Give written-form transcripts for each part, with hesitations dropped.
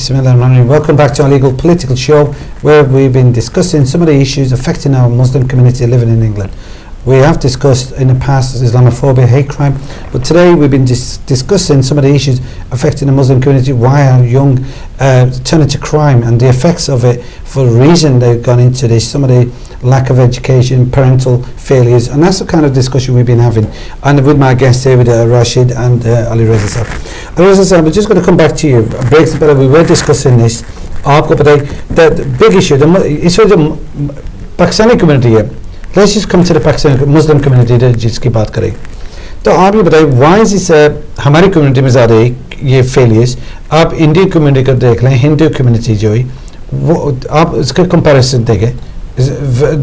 Bismillahirrahmanirrahim. Welcome back to our Legal Political Show, where we've been discussing some of the issues affecting our Muslim community living in England. We have discussed in the past Islamophobia, hate crime, but today we've been discussing some of the issues affecting the Muslim community, why our young turn into crime and the effects of it, for the reason they've gone into this, some of the lack of education, parental failures, and that's the kind of discussion we've been having. And with my guests here, with Rashid and Ali Reza Sahab. Ali Reza Sahab, we're just going to come back to you. We were discussing this. The big issue, it's with the Pakistani community here. Let's just come to the Pakistani Muslim community जिसकी बात करें. तो आप ये बताइए, why is this हमारी community में ज़्यादा ये failures? आप Indian community को देख लें, Hindu community जो है, वो आप इसका comparison देखें,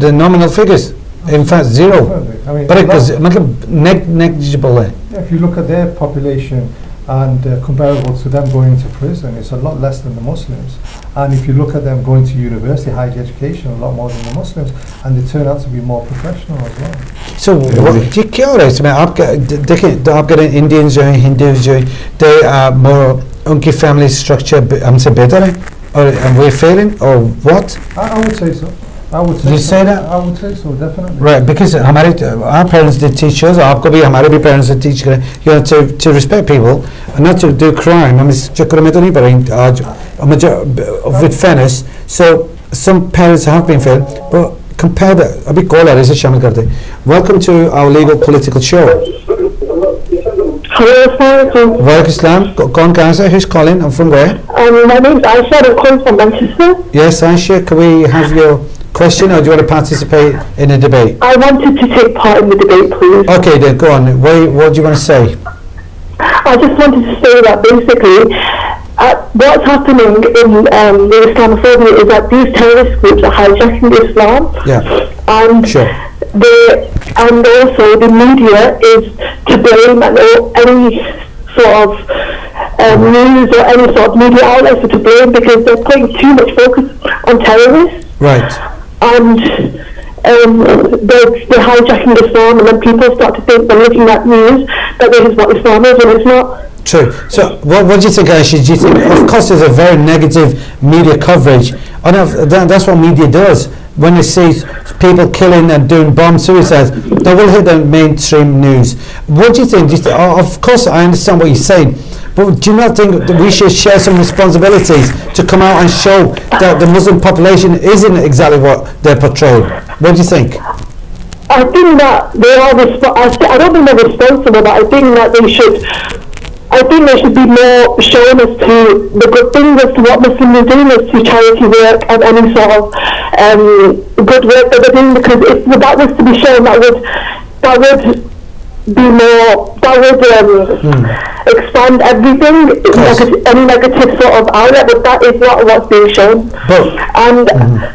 the nominal figures, in fact zero. I mean, but मतलब negligible है. If you look at their population and comparable to them going to prison, it's a lot less than the Muslims. And if you look at them going to university, higher education, a lot more than the Muslims, and they turn out to be more professional as well. So ये क्या हो रहा है इसमें? आप देखें तो आप करें Indians जो हैं, Hindus जो हैं, they are more, उनकी family structure हमसे बेहतर है, and we're failing, or what? I would say so. I would say you say that? I would say so, definitely. Right, because our parents did teach us, आपको भी हमारे भी parents did teach करें, you know, to respect people and not to do crime. हम इस चक्कर में तो नहीं पड़े आज with fairness. So some parents have been failed, but compare that. अभी कॉल आ रही है, शामिल कर दे. Welcome to our legal political show. Hello, Walaikum Assalam. कौन कहाँ से? Who's calling? I'm from where? my name is Aisha. I'm calling from Manchester. Yes, Aisha. Can we have your question, or do you want to participate in a debate? I wanted to take part in the debate, please. Okay, then go on. What do you want to say? I just wanted to say that basically, what's happening in the Islamophobia is that these terrorist groups are hijacking Islam. Yeah. And sure. And also the media is to blame, and any sort of news or any sort of media outlets are to blame because they're putting too much focus on terrorists. Right. And they're hijacking Islam, and then people start to think, when looking at news, that this is what Islam is, and it's not. True. So what do you think, Aisha? Do you think, of course there's a very negative media coverage, and that's what media does. When they see people killing and doing bomb suicides, they will hit the mainstream news. What do you think? Of course I understand what you're saying, but do you not think that we should share some responsibilities to come out and show that the Muslim population isn't exactly what they're portraying? What do you think? I think that they are I don't think they're responsible, but I think that they should be more shown as to the good things, as to what Muslims are doing, as to charity work and any sort of good work that they're doing, because if that was to be shown, that would be more, that would expand everything, any negative sort of outlet, but that is not what's being shown. And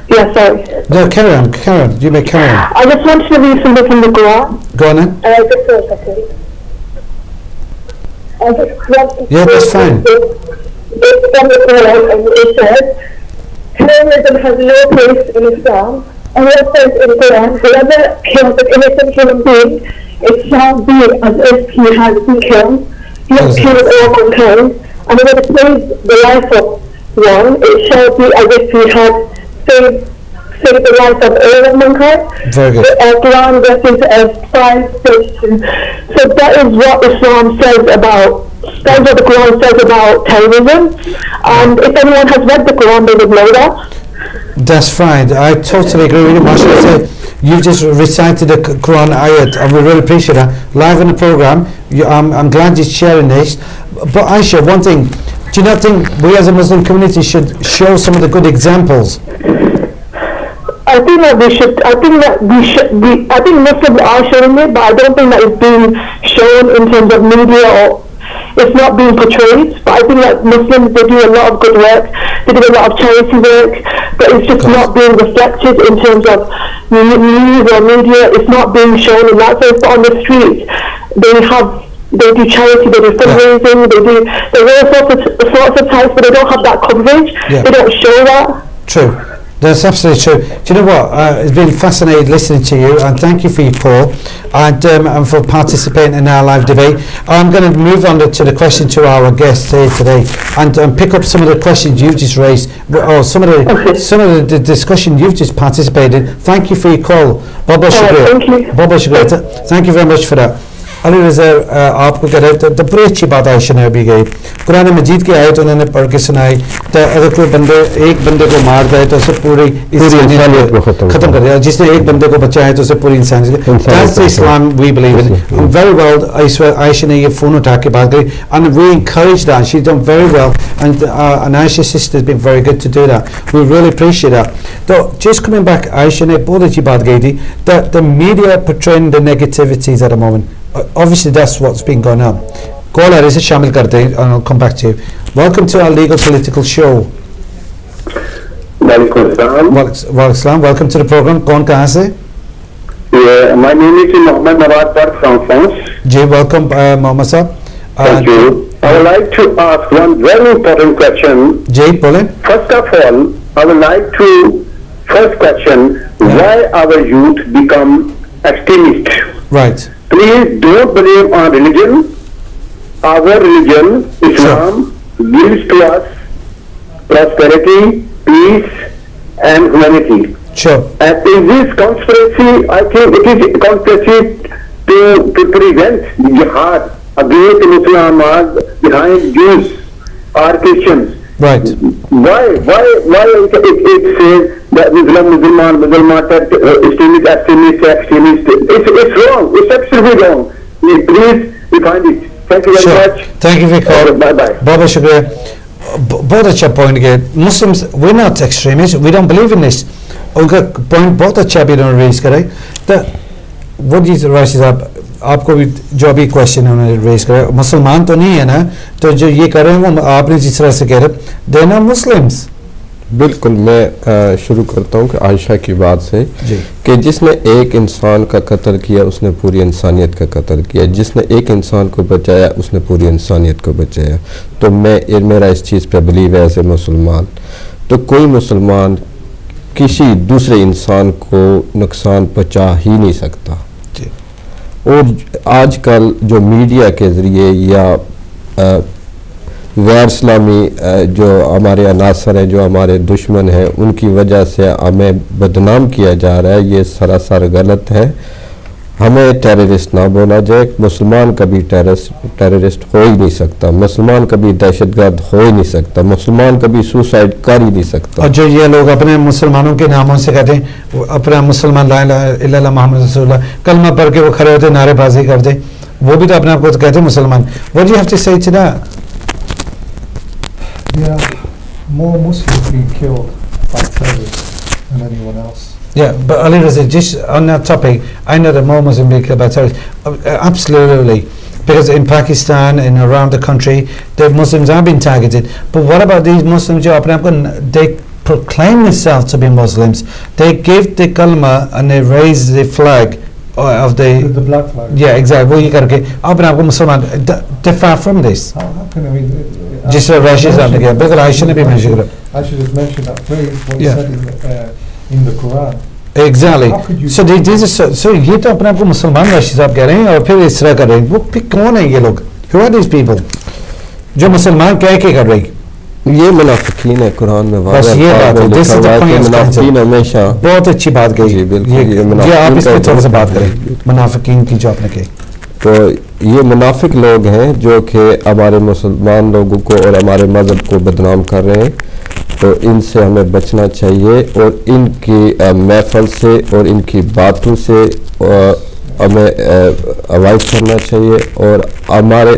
yeah, sorry. No, carry on. You may carry on. I just wanted to read something from the Quran. Go on then. Just for a second. Yeah, that's fine. It's from the Quran, and it says, terrorism has no place in Islam. And it says in the Quran, whoever kills an innocent human being, it shall be as if he has been killed. He has killed all mankind. And when it says the life of one, it shall be as if he had saved the life of all of mankind. Very good. Quran verses 5:32. So that is what Islam says about. That's what the Quran says about terrorism. And if anyone has read the Quran, they would know that. That's fine. I totally agree with you, Mashallah. You just recited the Quran ayat, and we really appreciate that. Live in the program, I'm glad you're sharing this. But Aisha, one thing, do you not think we as a Muslim community should show some of the good examples? I think Muslims are showing it, but I don't think that it's being shown in terms of media, or it's not being portrayed. But I think that Muslims, they do a lot of good work, they do a lot of charity work, but it's just not being reflected in terms of news or media. It's not being shown in that sense. But on the street, they do charity, they do fundraising, there are all sorts of types, but they don't have that coverage. They don't show that. True. That's absolutely true. Do you know what? It's been fascinating listening to you, and thank you for your call and for participating in our live debate. I'm going to move on to the question to our guests here today, and pick up some of the questions you just raised, or some of the discussion you've just participated in. Thank you for your call, Baba Shukriya. Thank you. Baba Shukriya. Thank you very much for that. Ali Raza आपको कह रहे तो बड़ी अच्छी बात आयशा ने अभी गई कुरान मजीद की आयत उन्होंने पढ़ के सुनाई तो अगर कोई बंदे एक बंदे को मार दे तो उसे पूरी इंसानियत को खत्म कर दिया जिसने एक बंदे को बचाया तो उसे पूरी इंसानियत that's the Islam we believe in very well Ayesha ने ये फ़ोन उठा के बात करी and we encourage that she's done very well and Aisha's sister has been very good to do that we really appreciate that so just coming back Aisha ने बहुत अच्छी बात कही थी that the media portraying the negativities at the moment obviously that's what's been going on call आ रही से शामिल करते हैं and I'll come back to you welcome to our legal political show Waalaikum welcome to the program कौन कहाँ से Yeah, my name is Mohammed Nawaz Park from France. Ji welcome Mohammed साहब Thank you. I would like to ask one very important question. जी बोलें First of all, I would like to first question why our youth become extremist. right Please don't blame on religion. Our religion, Islam, gives to us prosperity, peace, and humanity. sure And in this conspiracy, I think it is a conspiracy to prevent jihad against Muslims behind Jews or Christians. right Why it says that Muslim extremist. It's wrong. It's absolutely wrong. Please define it. Thank you very sure much. thank you for your call Bye bye. Baba शुक्रिया बहुत अच्छा point किया Muslims we're not extremists we don't believe in this उनका point बहुत अच्छा भी उन्होंने raise करा तो वो जी राशि साहब आपको भी जो अभी क्वेश्चन है उन्होंने रेज करा मुसलमान तो नहीं है ना तो जो ये कर रहे हैं वो आपने जिस तरह से कह रहे दे आर मुस्लिम्स बिल्कुल मैं शुरू करता हूँ कि आयशा की बात से जी कि जिसने एक इंसान का कत्ल किया उसने पूरी इंसानियत का कत्ल किया जिसने एक इंसान को बचाया उसने पूरी इंसानियत को बचाया तो मेरा इस चीज़ पे बिलीव है एज ए मुसलमान तो कोई मुसलमान किसी दूसरे इंसान को नुकसान पहुँचा ही नहीं सकता जी और आजकल जो मीडिया के ज़रिए या गैर इस्लामी जो हमारे अनासर हैं जो हमारे दुश्मन हैं उनकी वजह से हमें बदनाम किया जा रहा है ये सरासर गलत है हमें टेररिस्ट ना बोला जाए मुसलमान कभी टेररिस्ट हो ही नहीं सकता मुसलमान कभी दहशतगर्द हो ही नहीं सकता मुसलमान कभी सुसाइड कर ही नहीं सकता और जो ये लोग अपने मुसलमानों के नामों से कहते हैं अपना मुसलमान ला इलाहा इल्लल्लाह मुहम्मद रसूलुल्लाह कलमा पढ़ के वो खड़े होते नारेबाजी करते वो भी तो अपने आप को कहते हैं मुसलमान What do you have to say to that? There are more Muslims being killed by terrorists than anyone else. Yeah, but Ali Raza, just on that topic, I know that more Muslims being killed by terrorists. Absolutely, because in Pakistan and around the country, the Muslims are being targeted. But what about these Muslims? They proclaim themselves to be Muslims. They give the kalma and they raise the flag of the black flag. Yeah, exactly. वो ये करके अपने आप को मुसलमान differ from this. How can I mean? जिस तरह राशिद साहब ने किया, बिल्कुल आयशा ने भी मेंशन किया. I should just mention that phrase what Yeah. said in the Quran. Exactly. How could you- So ये तो अपने आप को मुसलमान राशिद साहब कह रहे हैं और फिर इस तरह कर रहे हैं. वो फिर कौन है ये लोग? Who are these people? जो मुसलमान कह के कर रही है. ये मुनाफिकीन है कुरान में बस ये बात है दिस इज द पॉइंट मुनाफिकीन हमेशा बहुत अच्छी बात कही जी, बिल्कुल, ये ये मुनाफिकीन आप इस पे का थोड़ा सा बात बिल्कुल। करें मुनाफिकीन की जो आपने कही तो ये मुनाफिक लोग हैं जो कि हमारे मुसलमान लोगों को और हमारे मज़हब को बदनाम कर रहे हैं तो इनसे हमें बचना चाहिए और इनकी महफल से और इनकी बातों से हमें अवॉइड करना चाहिए और हमारे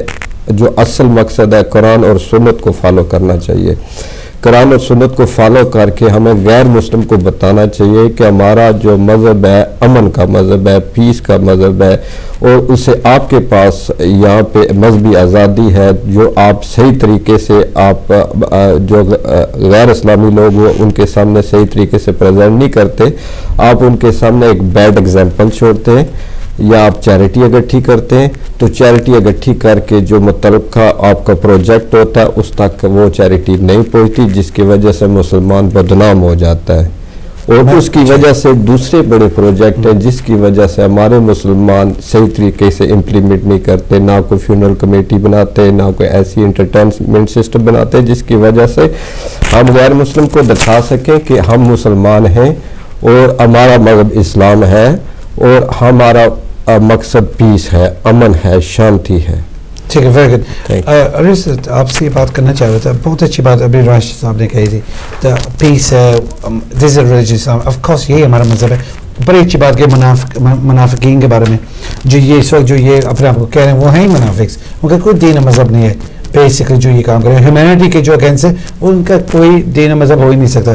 जो असल मकसद है कुरान और सुन्नत को फॉलो करना चाहिए कुरान और सुन्नत को फॉलो करके हमें गैर मुस्लिम को बताना चाहिए कि हमारा जो मज़हब है अमन का मज़हब है पीस का मज़हब है और उससे आपके पास यहाँ पे मजहबी आज़ादी है जो आप सही तरीके से आप जो गैर इस्लामी लोग हो उनके सामने सही तरीके से प्रेजेंट नहीं करते आप उनके सामने एक बैड एग्जाम्पल छोड़ते हैं या आप चैरिटी इकट्ठी करते हैं तो चैरिटी इकट्ठी करके जो मुतलका आपका प्रोजेक्ट होता है उस तक वो चैरिटी नहीं पहुंचती जिसकी वजह से मुसलमान बदनाम हो जाता है और उसकी वजह से दूसरे बड़े प्रोजेक्ट हैं जिसकी वजह से हमारे मुसलमान सही तरीके से इम्प्लीमेंट नहीं करते, ना कोई फ्यूनरल कमेटी बनाते, ना कोई ऐसी एंटरटेनमेंट सिस्टम बनाते जिसकी वजह से हम गैर मुस्लिम को दिखा सकें कि हम मुसलमान हैं और हमारा मज़हब इस्लाम है और हमारा मकसद पीस है, अमन है, शांति है। ठीक है, वेरी गुड। आपसे ये बात करना चाह रहा था, बहुत अच्छी बात अभी राशिद साहब ने कही थी, द पीस है, this is religious, of course यही हमारा मज़हब है। बड़ी अच्छी बात की मुनाफिकीन के बारे में, जो ये इस वक्त जो ये अपने आप को कह रहे हैं वो हैं ही मुनाफिक्स, उनका कोई दीन मज़हब नहीं है बेसिकली, जो ये काम कर रहे हैं ह्यूमैनिटी के जो अगेंस्ट है उनका कोई दीन मज़हब हो ही नहीं सकता।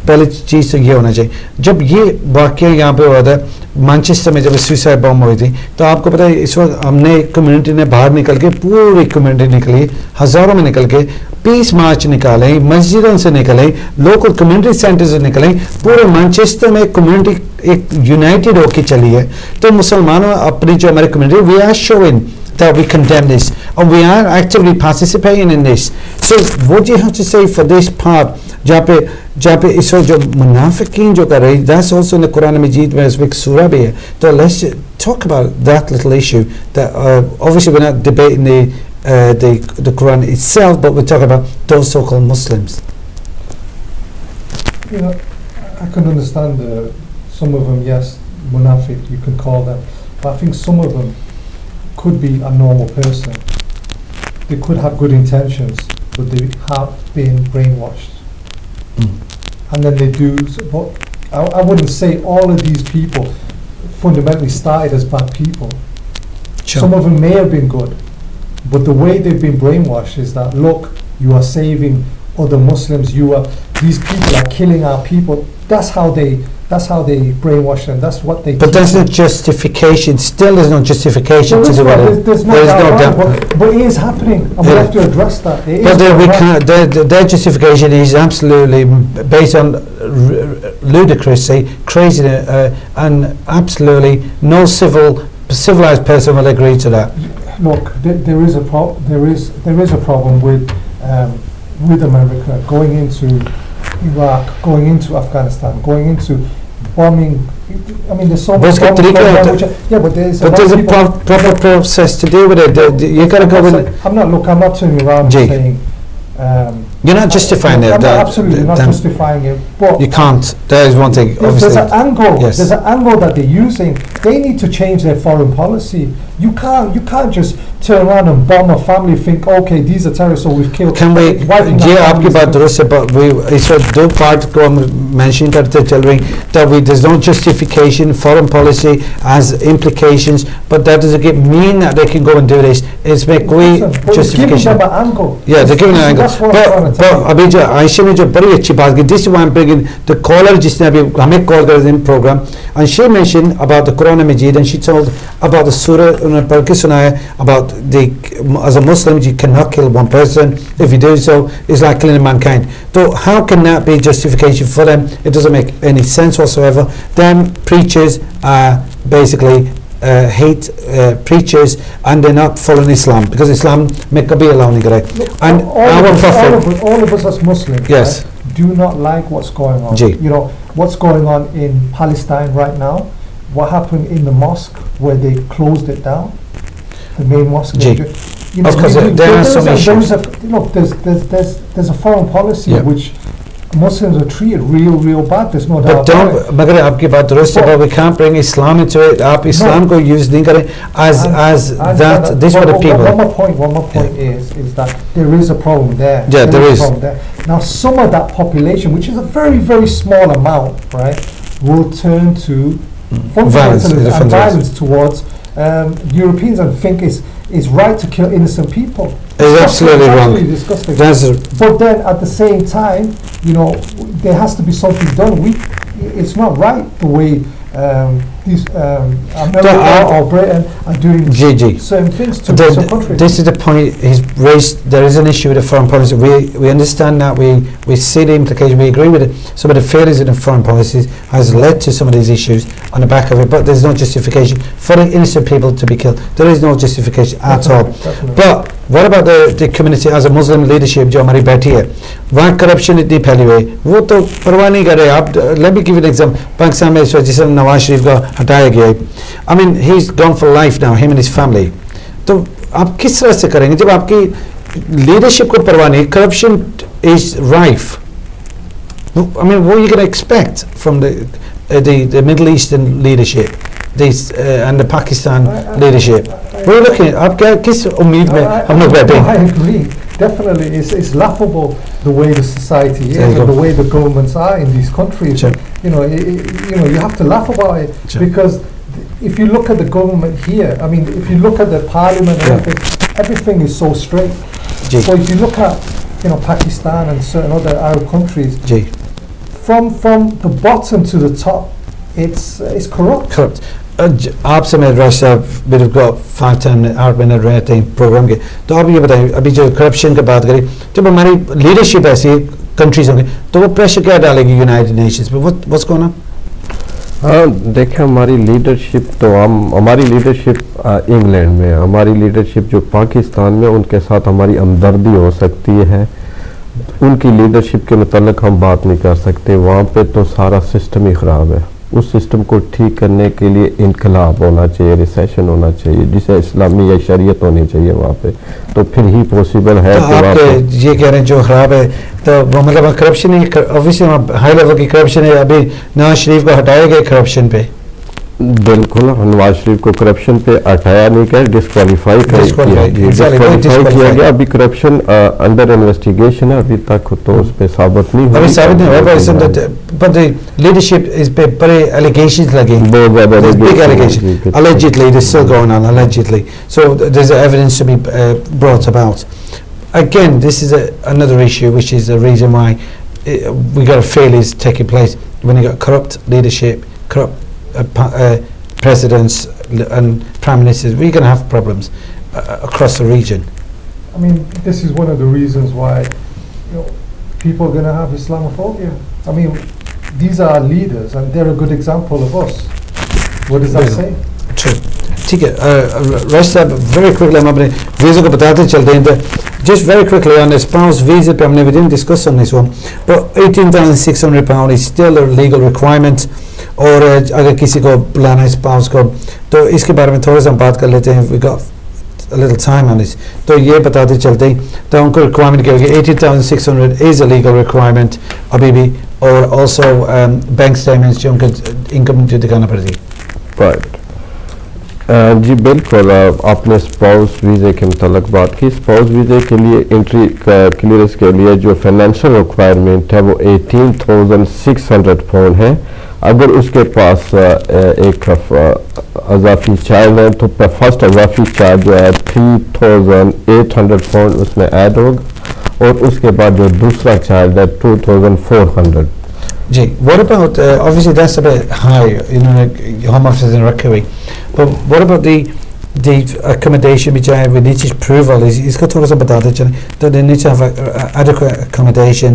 पहली चीज़ तो ये होना चाहिए। जब ये वाक़या यहाँ पे हुआ था मैनचेस्टर में, जब सुसाइड बॉम्ब हुई थी, तो आपको पता है इस वक्त हमने कम्युनिटी ने बाहर निकल के, पूरी कम्युनिटी निकली, हज़ारों में निकल के पीस मार्च निकाले, मस्जिदों से निकले, लोकल कम्युनिटी सेंटर से निकले, पूरे मैनचेस्टर में कम्युनिटी एक यूनाइटेड होकर चली है। तो मुसलमानों अपनी जो हमारी community, we are showing that we condemn this and we are actively participating in this. So what do you have to say for this part जहाँ पे इस वक्त जो मुनाफिकीन जो कर रही, that's also in the Quran Majid में इसमें एक सूरा भी है। तो let's talk about that little issue that obviously we're not debating the Quran itself, but we're talking about those so-called Muslims. You know, I can understand some of them, yes, munafiq you can call them, but I think some of them could be a normal person. They could have good intentions, but they have been brainwashed. And then they do, but I wouldn't say all of these people fundamentally started as bad people. Sure. Some of them may have been good, but the way they've been brainwashed is that, look, you are saving other Muslims, these people are killing our people. That's how they brainwash them. That's what they. But there's no justification. Still, there's no justification to do it. There's no doubt, but it is happening, and we have to address that. But their justification is absolutely based on ludicrousy, crazy, and absolutely no civilized person will agree to that. Look, there is a problem with America going into Iraq, going into Afghanistan, going into bombing. I mean, there's so much. But there's a proper process to deal with it. You got to go with. I'm not turning around and saying. You're not justifying it. I'm absolutely not justifying it. But you can't. There is one thing. There's an angle. Yes. There's an angle that they're using. They need to change their foreign policy. You can't just turn around and bomb a family. Think, okay, these are terrorists, so we've killed. Can we? ये आपकी बात दुरुस्त है, but we इस वक्त दो part को हम mention करते चल रहे हैं that there's no justification. Foreign policy has implications, but that doesn't mean that they can go and do this. इसमें कोई justification. Giving them an angle. Yeah, they're giving an angle. But अभी जो आयशा ने जो बड़ी अच्छी बात की, this is why I'm bringing the caller जिसने अभी हमें call कर दिन program, and she mentioned about the Quran Majid, and she told about the surah उन्होंने पढ़ के सुनाया about as a Muslim you cannot kill one person. If you do so, it's like killing mankind. So how can that be justification for them? It doesn't make any sense whatsoever. Them preachers are basically hate preachers, and they're not following Islam, because Islam में कभी allow नहीं करे. And our Prophet, all of us as Muslims, yes, right, do not like what's going on. Ji. You know what's going on in Palestine right now. What happened in the mosque where they closed it down, the main mosque. You know, because there are some issues. There's a foreign policy, yeah, which Muslims are treated real bad. There's no doubt. But don't, मगर आपकी बात दुरुस्त है, but we can't bring Islam into it. आप Islam को use नहीं करें as that. This for the people. One more point is that there is a problem there. Yeah, there is. Now some of that population, which is a very small amount, right, will turn to fundamentalism and violence towards Europeans and think it's right to kill innocent people. It's absolutely wrong. Disgusting. But then at the same time, you know, there has to be something done. It's not right the way these America or Britain are doing certain things to some countries. This is the point he's raised. There is an issue with the foreign policy. We understand that. We see the implication. We agree with it. Some of the failures in the foreign policies has led to some of these issues on the back of it. But there's no justification for the innocent people to be killed. There is no justification at all. But What about the community as a Muslim leadership जो हमारी बैठी है, वहाँ corruption इतनी फैली हुई है, वो तो परवाह नहीं कर रहे. आप let me give you an example. Pakistan में इस वक्त जिस नवाज शरीफ का हटाया गया है, I mean he's gone for life now, him and his family. तो आप किस तरह से करेंगे जब आपकी लीडरशिप को परवाह नहीं, corruption is rife. I mean what are you going to expect from the Middle Eastern leadership? And the Pakistan leadership. We're looking at आप क्या किस उम्मीद में हम लोग बैठे हैं? I agree. Definitely, it's laughable the way the society is and the way the governments are in these countries. Sure. You have to laugh about it because if you look at the government here, I mean, if you look at the parliament, and everything is so straight. So if you look at Pakistan and certain other Arab countries, from the bottom to the top, it's corrupt. Corrupt. आपसे मैं राज साहब मेरे को 8 minute रहते हैं programme के, तो आप ये बताइए अभी जो करप्शन की बात करें, जब हमारी लीडरशिप ऐसी कंट्रीज होंगे तो वो प्रेशर क्या डालेगी यूनाइटेड नेशंस पे? What's going on? हाँ देखें, हमारी लीडरशिप तो हमारी लीडरशिप इंग्लैंड में, हमारी लीडरशिप जो पाकिस्तान में, उनके साथ हमारी हमदर्दी हो सकती है. उनकी लीडरशिप के मुताल्लिक हम बात नहीं कर सकते. वहाँ पे तो सारा सिस्टम ही ख़राब है. उस सिस्टम को ठीक करने के लिए इनकलाब होना चाहिए, रिसेशन होना चाहिए, जिसे इस्लामी या शरीयत होनी चाहिए वहाँ पे, तो फिर ही पॉसिबल है. तो आप ये कह रहे हैं जो ख़राब है तो वो मतलब करप्शन है, ऑब्वियसली हाई लेवल की करप्शन है. अभी नवाज शरीफ को हटाया गया करप्शन पे. बिल्कुल, नवाज शरीफ को करप्शन पे हटाया नहीं गया, डिस्क्वालीफाई किया गया. अभी करप्शन अंडर इन्वेस्टिगेशन है, अभी तक तो उस पे साबित नहीं हुआ. अभी साबित नहीं हुआ, but the leadership is पे बड़े allegations लगे, बहुत ज़्यादा big allegation. Allegedly, this is still going on, allegedly. So there's evidence to be brought about. Again, this is another issue, which is the reason why we got failures taking place when you got corrupt leadership, corrupt presidents and prime ministers. We're going to have problems across the region. I mean, this is one of the reasons why people are going to have Islamophobia. I mean, these are our leaders and they're a good example of us. What does that say? True. ठीक है, राज साहब very quickly हम अपने visa को बताते चलते हैं. तो just very quickly on the spouse visa पे हमने we didn't discuss on this one, but £18,600 is still a legal requirement. और अगर किसी को बुलाना है स्पाउस को, तो इसके बारे में थोड़ा सा हम बात कर लेते हैं. We got a little time on this. तो ये बताते चलते हैं, तो उनको रिक्वायरमेंट क्या होगी? 18,600 is a legal requirement अभी भी, और also बैंक स्टेटमेंट्स जो उनको इनकम जो दिखाना पड़ती है. जी बिल्कुल, आपने स्पाउस वीज़े के मुताल्लिक बात की. स्पाउस वीज़े के लिए एंट्री क्लियरेंस के लिए जो फाइनेंशियल रिक्वायरमेंट है वो £18,600 है. अगर उसके पास एक अजाफी चार्ज है तो फर्स्ट अजाफी चार्ज जो है £3,800 उसमें ऐड होगा, और उसके बाद जो दूसरा चार्ज है 2,400. जी, what about obviously that's a bit high, home office in Rakaway, but what about the accommodation which I we need to approval is इसका थोड़ा सा बताते चलें. तो they need to have adequate accommodation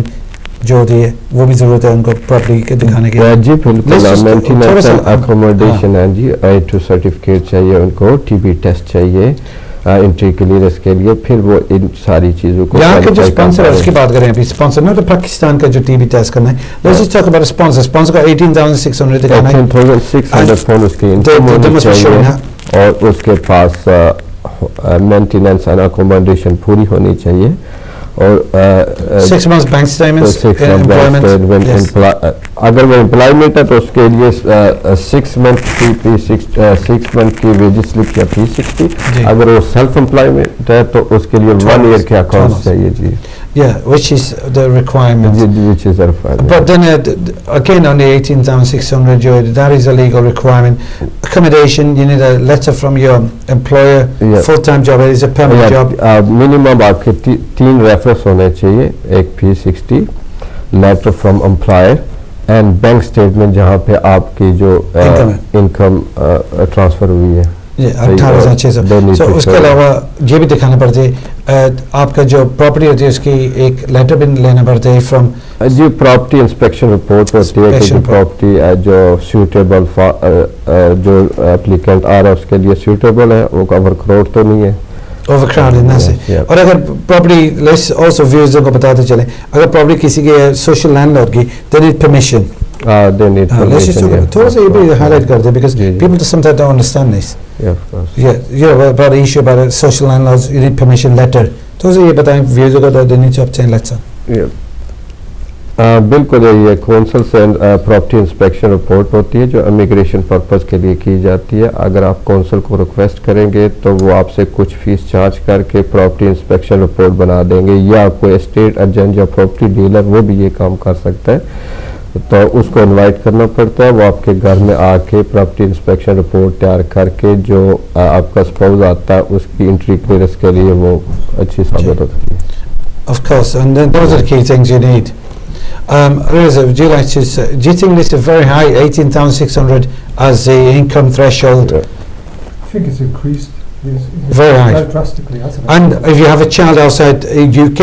जो दी है, वो भी ज़रूरत है उनको प्रॉपर्टी के दिखाने के लिए. जी बिल्कुल, मेंटेनेंस एंड अकोमोडेशन है जी. I2 सर्टिफिकेट चाहिए उनको, TB टेस्ट चाहिए एंट्री क्लियरेंस के लिए, फिर वो इन सारी चीज़ों को. यहाँ के जो स्पॉन्सर है उसकी बात करें अभी. स्पॉन्सर ना तो पाकिस्तान का जो TB टेस्ट करना है, let's just talk about sponsor. Sponsor का 18,600 दिखाना है, 18,600 उसकी इनकम होनी चाहिए, और उसके पास मेंटेनेंस एंड अकोमोडेशन पूरी होनी चाहिए, और 6 months bank statements, अगर वो एम्प्लॉयमेंट है तो उसके लिए 6 मंथ की वेज स्लिप या P60. अगर वो सेल्फ एम्प्लॉयमेंट है तो उसके लिए 1 year के अकाउंट चाहिए जी. Yeah, which is the requirement. Which is a requirement. But then again on the 18,600, that is a legal requirement. Accommodation, you need a letter from your employer. Full-time job, it is a permanent job. Minimum आपके 3 reference होने चाहिए, एक P60, letter from employer and bank statement जहाँ पे आपकी जो income transfer हुई है. 18,600. So उसके अलावा ये भी दिखाना पड़ता है आपका जो प्रॉपर्टी होती है उसकी एक लेटर भी लेना पड़ता है from G. Property inspection report होती है कि प्रॉपर्टी जो सूटेबल जो एप्लीकेंट आ रहा है उसके लिए सूटेबल है, वो ओवरक्राउड तो नहीं है. overcrowding, that's it. Yeah. और अगर property, let's also viewers को बताते चलें, अगर property किसी के social landlord की, they need permission. They need Let's just permission, थोड़ा सा ये भी highlight कर दे, because ji, ji. people sometimes don't understand this. Yeah, of course. Yeah, you know about the issue about social landlords, you need permission letter. थोड़ा सा ये बताएं viewers को, that they need to obtain letter. Yeah. बिल्कुल ये council से property inspection report होती है जो इमिग्रेशन पर्पस के लिए की जाती है। अगर आप कौंसल को रिक्वेस्ट करेंगे तो वो आपसे कुछ फीस चार्ज करके प्रॉपर्टी इंस्पेक्शन रिपोर्ट बना देंगे, या कोई एस्टेट एजेंट या प्रॉपर्टी डीलर वो भी ये काम कर सकता है, तो उसको इनवाइट करना पड़ता है। वो आपके घर में आके प्रॉपर्टी इंस्पेक्शन रिपोर्ट तैयार करके जो आपका स्पाउस आता है उसकी एंट्री क्लियरेंस के लिए वो अच्छी साबित होती है। Of course, and then those are the key things you need. Reza, would you like to say, do you think this is very high, 18,600 as the income threshold? I think it's increased. It's Very high. Very drastically, hasn't it? And if you have a child outside UK,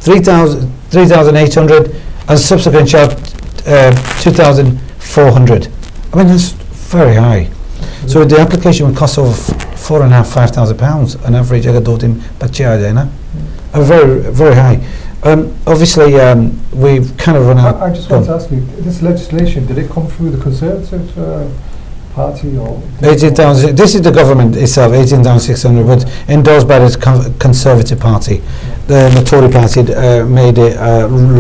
3,800, and subsequent child 2,400. I mean, that's very high. So the application would cost over £4,500 an average. अगर दो तीन बच्चे आ जाए ना, very very high. Obviously, we've kind of run out. I just want to ask you, this legislation, did it come through the Conservative Party or? 18,000. This is the government itself, 18,600, but endorsed by the Conservative Party. The Tory Party made it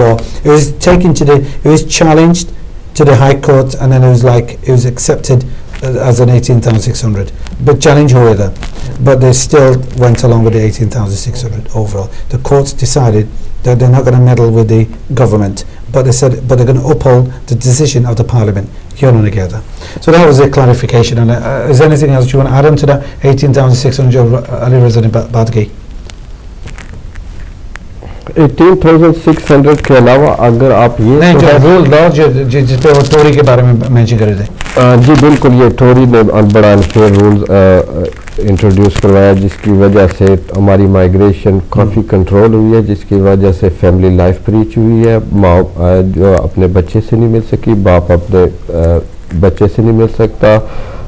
law. It was taken to the. It was challenged to the High Court, and then it was accepted as an 18,600. But challenge however, but they still went along with the 18,600 overall. The courts decided that they're not going to meddle with the government, but they said, but they're going to uphold the decision of the Parliament here and together. So that was a clarification. And is there anything else you want to add on to that 18,600, Ali Reza Badgi? 18,600 के अलावा अगर आप ये नहीं, जो rule law जिस पे वो टोरी के बारे में मेंशन करे थे। जी बिल्कुल, ये टोरी ने बड़ा अनफेयर रूल्स इंट्रोड्यूस करवाया, जिसकी वजह से हमारी माइग्रेशन काफ़ी कंट्रोल हुई है, जिसकी वजह से फैमिली लाइफ ब्रीच हुई है। माँ जो अपने बच्चे से नहीं मिल सकी, बाप अपने बच्चे से नहीं मिल सकता,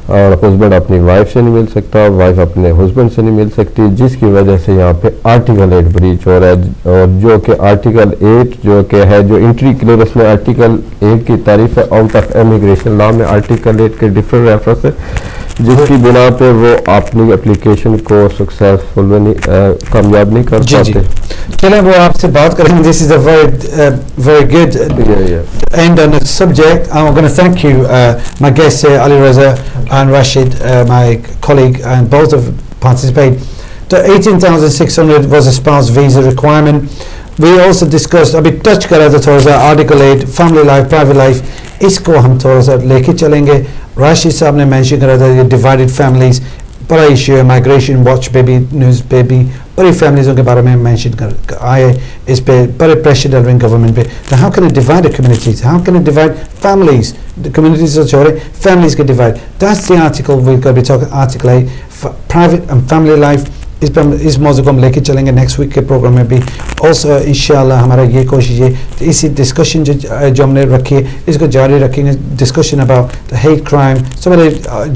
और हस्बैंड अपनी वाइफ से नहीं मिल सकता, वाइफ अपने हस्बैंड से नहीं मिल सकती, जिसकी वजह से यहाँ पे आर्टिकल 8 ब्रीच हो रहा है। और जो कि आर्टिकल 8 जो कि है, जो एंट्री क्लियरेंस में आर्टिकल 8 की तारीफ है, आउट ऑफ इमिग्रेशन लॉ में आर्टिकल 8 के डिफरेंट रेफरेंस है, जिसकी बिना पे वो अपनी एप्लीकेशन को सक्सेसफुल में नहीं कामयाब नहीं कर पाते। चलें वो आपसे बात करेंगे। This is a very good end on the subject. I'm going to thank you, my guests here, Ali Reza and Rashid, my colleague, and both have participated. The 18,600 was a spouse visa requirement. We also discussed, अभी touch करा था थोड़ा सा article 8, family life, private life, इसको हम थोड़ा सा लेके चलेंगे। राशिद साहब ने मेंशन करा था ये डिवाइडेड फैमिलीज, बड़ा इशू है, migration watch baby, news baby, बड़ी फैमिलीज़ों के बारे में मेंशन कर आए, इस पे बड़े प्रेशर डाल रहे हैं गवर्नमेंट पे। तो how can it divide the communities, how can it divide families, the communities तो छोड़े, फैमिलीज के divide. That's the article we gonna be talking, article 8, private and family life. इस मौजू को हम लेके चलेंगे नेक्स्ट वीक के प्रोग्राम में भी। ऑल्सो इंशाल्लाह हमारा ये कोशिश है तो इसी डिस्कशन जो हमने रखी है इसको जारी रखेंगे। Discussion about the hate crime, सब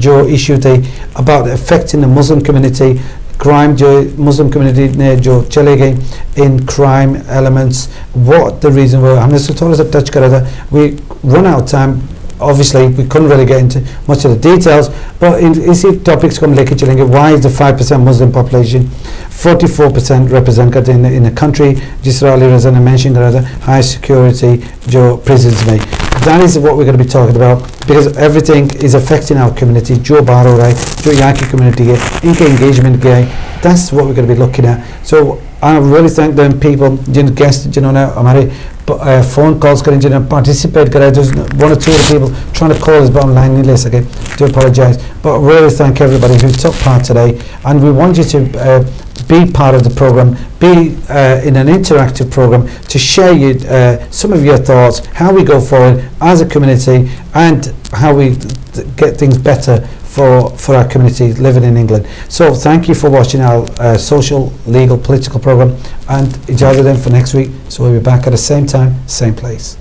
जो इशू थे about affecting the Muslim community, crime जो मुस्लिम कम्युनिटी ने जो चले गए in crime elements, what the reason वो हमने थोड़ा सा टच करा था। We run out time, obviously we couldn't really get into much of the details, but in इसी topics को हम लेके चलेंगे। Why is the 5% Muslim population 44% represent करते हैं in a country जिस तरह अली रज़ा ने mention करा था, high security जो prisons में। That is what we're going to be talking about, because everything is affecting our community, जो बाहर हो रहा है, जो यहाँ की community है, इनके engagement क्या है, that's what we're going to be looking at. So I really thank them people, Jin guests जिन्होंने हमारे phone calls करें, जिन्होंने participate करा। There's one or two other people trying to call us but online नहीं ले सके, do apologize, but really thank everybody who took part today, and we want you to be part of the program, be in an interactive program to share some of your thoughts, how we go forward as a community, and how we get things better for our community living in England. So thank you for watching our social, legal, political program, and ijazat then for next week. So we'll be back at the same time, same place.